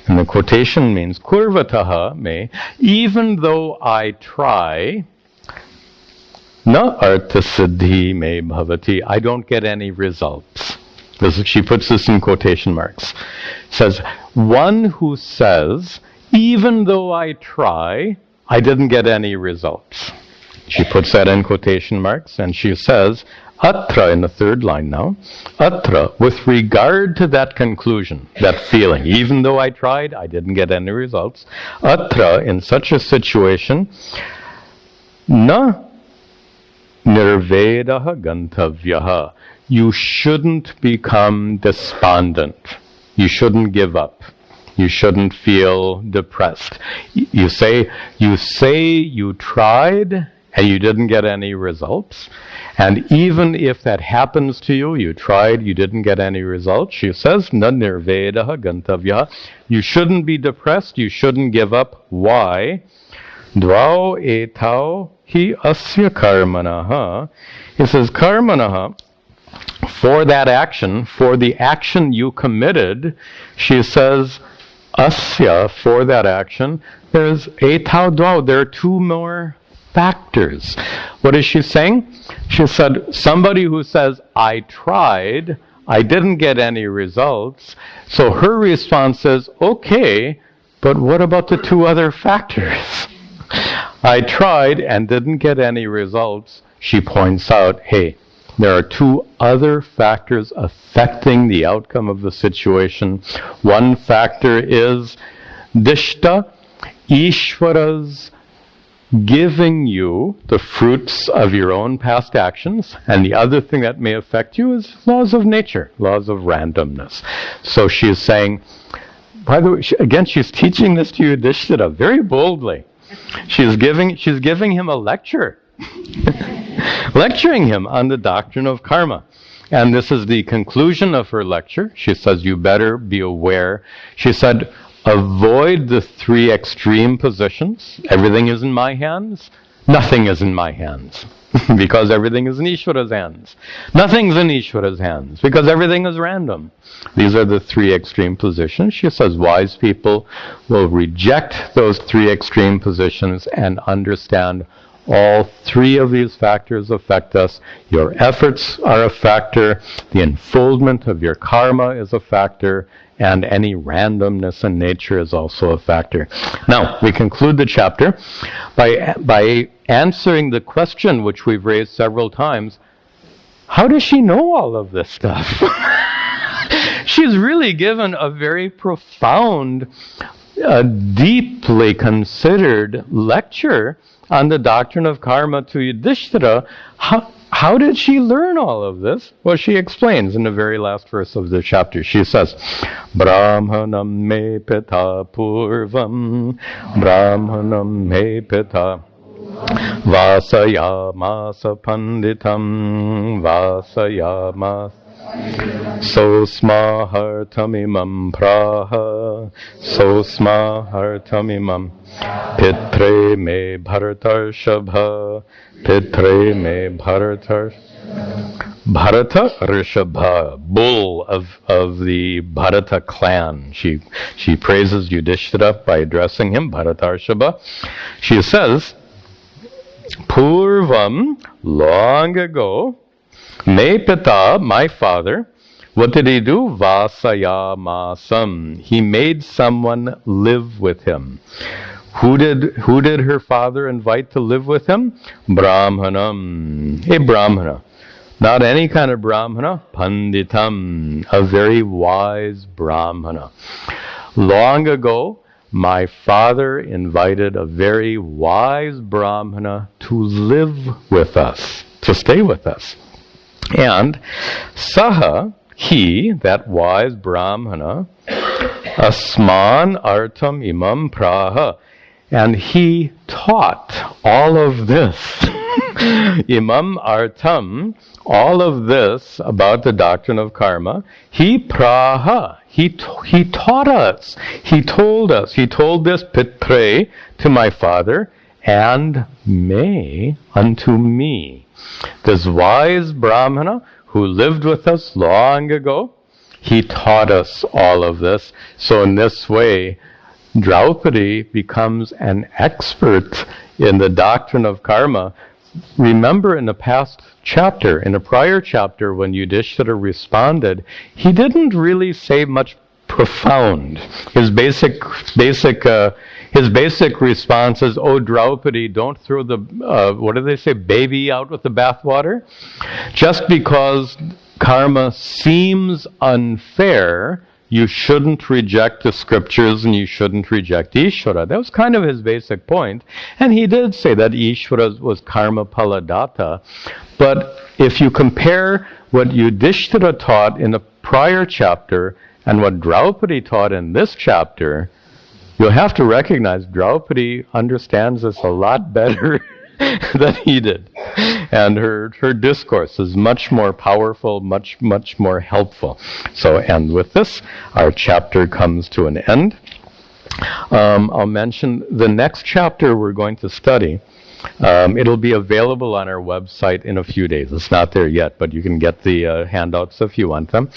Speaker 1: And the quotation means, Kurvataha me, even though I try, na artha siddhi me bhavati, I don't get any results. She puts this in quotation marks. Says, one who says, even though I try, I didn't get any results. She puts that in quotation marks, and she says, Atra, in the third line now, Atra, with regard to that conclusion, that feeling, even though I tried, I didn't get any results. Atra, in such a situation, na nirvedaha gantavyaha. You shouldn't become despondent. You shouldn't give up. You shouldn't feel depressed. You say you tried and you didn't get any results. And even if that happens to you, you tried, you didn't get any results, she says, na nirvedaha gantavyaha. You shouldn't be depressed. You shouldn't give up. Why? Dvau etau hi asya karmanaha. He says, karmanaha, for that action, for the action you committed, she says, asya, for that action, there's etau dvau, there are two more factors. What is she saying? She said, somebody who says, I tried, I didn't get any results, so her response is, okay, but what about the two other factors? I tried and didn't get any results. She points out, hey, there are two other factors affecting the outcome of the situation. One factor is dishta, Ishvara's giving you the fruits of your own past actions, and the other thing that may affect you is laws of nature, laws of randomness. So she is saying, by the way, again, she's teaching this to Yuddhishthira very boldly. She's giving him a lecture. Lecturing him on the doctrine of karma. And this is the conclusion of her lecture. She says, you better be aware. She said, avoid the three extreme positions. Everything is in my hands. Nothing is in my hands. Because everything is in Ishvara's hands. Nothing's in Ishvara's hands. Because everything is random. These are the three extreme positions. She says wise people will reject those three extreme positions and understand All three of these factors affect us. Your efforts are a factor. The unfoldment of your karma is a factor. And any randomness in nature is also a factor. Now, we conclude the chapter by answering the question which we've raised several times. How does she know all of this stuff? She's really given a very profound, deeply considered lecture on the doctrine of karma to Yuddhishthira. How did she learn all of this? Well, she explains in the very last verse of the chapter. She says, Brahmanam me pita purvam, Brahmanam me pita vasayamasa panditam, vasayamasa sosmahartamimam praha, sosmahartamimam pitre me bharatar shabha, pitre me bharatar Bharata Rishabha, bull of the Bharata clan. She praises Yuddhishthira by addressing him, Bharatarshabha. She says, Purvam, long ago, me pita, my father, what did he do? Vasayamasam. He made someone live with him. Who did her father invite to live with him? Brahmanam, a Brahmana. Not any kind of Brahmana, Panditam, a very wise Brahmana. Long ago, my father invited a very wise Brahmana to live with us, to stay with us. And Saha, he, that wise Brahmana, Asman Artam Imam Praha, and he taught all of this. Imam Artam, all of this about the doctrine of karma. He praha, he taught us, he told us, he told this pitre to my father, and me unto me. This wise Brahmana who lived with us long ago, he taught us all of this. So in this way, Draupadi becomes an expert in the doctrine of karma. Remember in the past chapter, in a prior chapter, when Yuddhishthira responded, he didn't really say much profound. His basic response is, "Oh, Draupadi, don't throw the what do they say, baby out with the bathwater." Just because karma seems unfair, you shouldn't reject the scriptures and you shouldn't reject Ishvara. That was kind of his basic point. And he did say that Ishvara was karma paladatta. But if you compare what Yuddhishthira taught in the prior chapter and what Draupadi taught in this chapter, you'll have to recognize Draupadi understands this a lot better than he did. And her discourse is much more powerful, much more helpful. So, and with this, our chapter comes to an end. I'll mention the next chapter we're going to study. It'll be available on our website in a few days. It's not there yet, but you can get the handouts if you want them.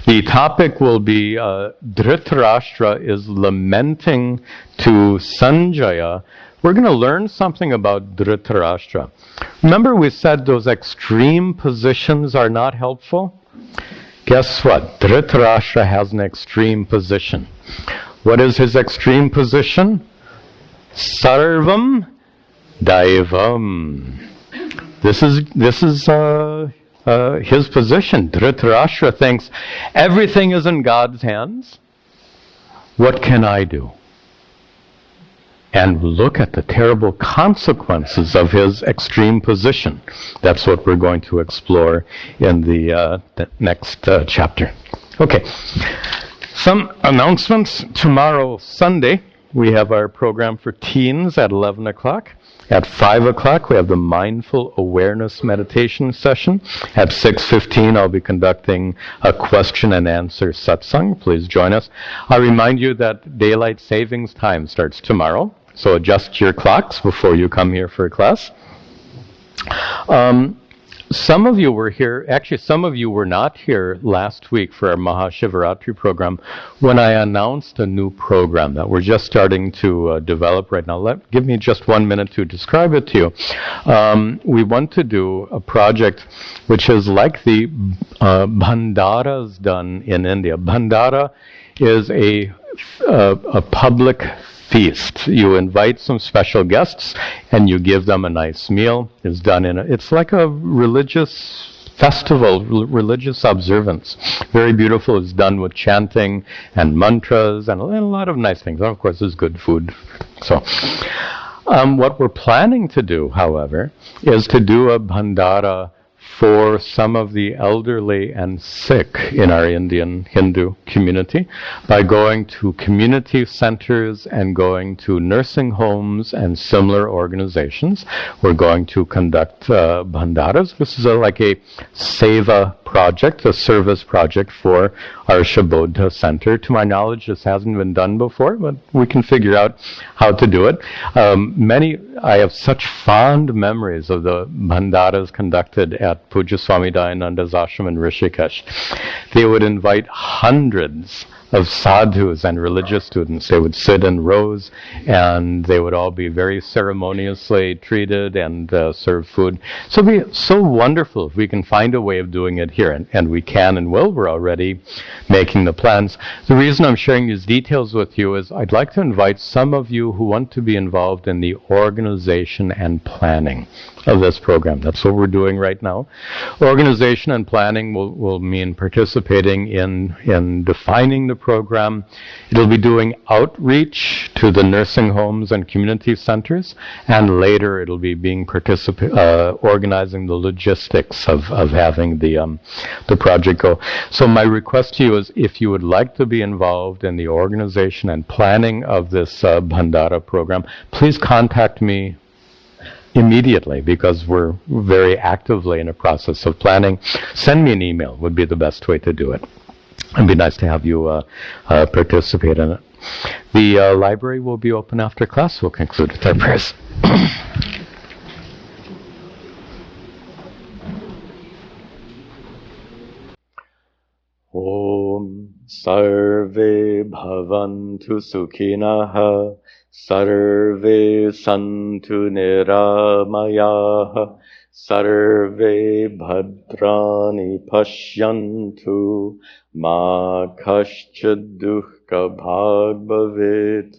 Speaker 1: The topic will be Dhritarashtra is lamenting to Sanjaya. We're going to learn something about Dhritarashtra. Remember we said those extreme positions are not helpful? Guess what? Dhritarashtra has an extreme position. What is his extreme position? Sarvam Daivam. This is his position. Dhritarashtra thinks everything is in God's hands. What can I do? And look at the terrible consequences of his extreme position. That's what we're going to explore in the next chapter. Okay. Some announcements. Tomorrow, Sunday, we have our program for teens at 11 o'clock. At 5 o'clock, we have the Mindful Awareness Meditation session. At 6:15, I'll be conducting a question and answer satsang. Please join us. I'll remind you that daylight savings time starts tomorrow, so adjust your clocks before you come here for class. Some of you were here, actually some of you were not here last week for our Mahashivaratri program when I announced a new program that we're just starting to develop right now. Give me just 1 minute to describe it to you. We want to do a project which is like the Bhandaras done in India. Bhandara is a public feast. You invite some special guests and you give them a nice meal. It's done it's like a religious festival, religious observance. Very beautiful. It's done with chanting and mantras and a lot of nice things. And of course, there's good food. So, what we're planning to do, however, is to do a Bhandara for some of the elderly and sick in our Indian Hindu community by going to community centers and going to nursing homes and similar organizations. We're going to conduct bhandaras. This is like a seva project, a service project for our Shabodha Center. To my knowledge, this hasn't been done before, but we can figure out how to do it. I have such fond memories of the bhandaras conducted at Puja Swami Dayananda's ashram in Rishikesh. They would invite hundreds of sadhus and religious students. They would sit in rows and they would all be very ceremoniously treated and serve food. So it'd be so wonderful if we can find a way of doing it here, and we can and will. We're already making the plans. The reason I'm sharing these details with you is I'd like to invite some of you who want to be involved in the organization and planning of this program. That's what we're doing right now. Organization and planning will mean participating in defining the program. It'll be doing outreach to the nursing homes and community centers, and later it'll be being organizing the logistics of having the project go. So my request to you is, if you would like to be involved in the organization and planning of this Bhandara program, please contact me immediately, because we're very actively in a process of planning. Send me an email would be the best way to do it. It'd be nice to have you participate in it. The library will be open after class. We'll conclude with our prayers. Om Sarve Bhavantu Sukhinaha Sarve Santu Niramayaha Sarve Bhadrani Pashyantu Ma Kaschid Dukkha Bhag Bhavet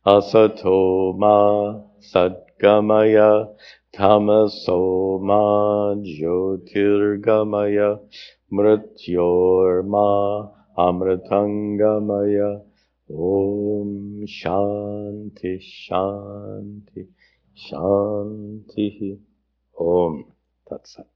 Speaker 1: Asato Ma Sadgamaya Tamaso Ma Jyotirgamaya Mrityorma Amritangamaya. Om Shanti Shanti Shanti. Om Tat Sat.